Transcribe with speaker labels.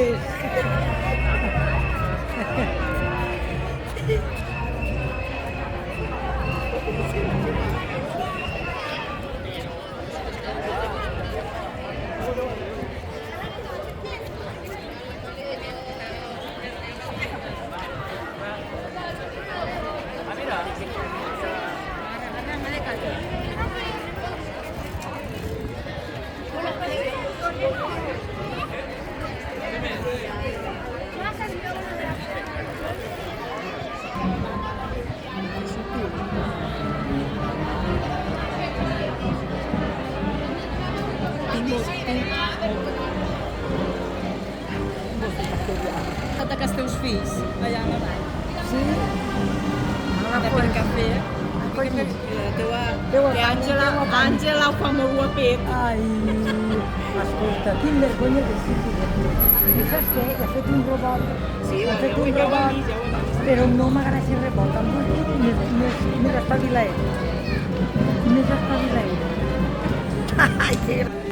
Speaker 1: és.
Speaker 2: Estat que els teus fills, allà a la vall.
Speaker 1: Sí?
Speaker 2: De per cafè. Àngela ho fa molt guapet.
Speaker 1: Ai, escolta, quin vergonya que sigui. I saps què? He fet un robot.
Speaker 2: Sí,
Speaker 1: he fet un robot, però no m'agrada si rebot. Em vull dir, més espavilaet. Més espavilaet. Ai, que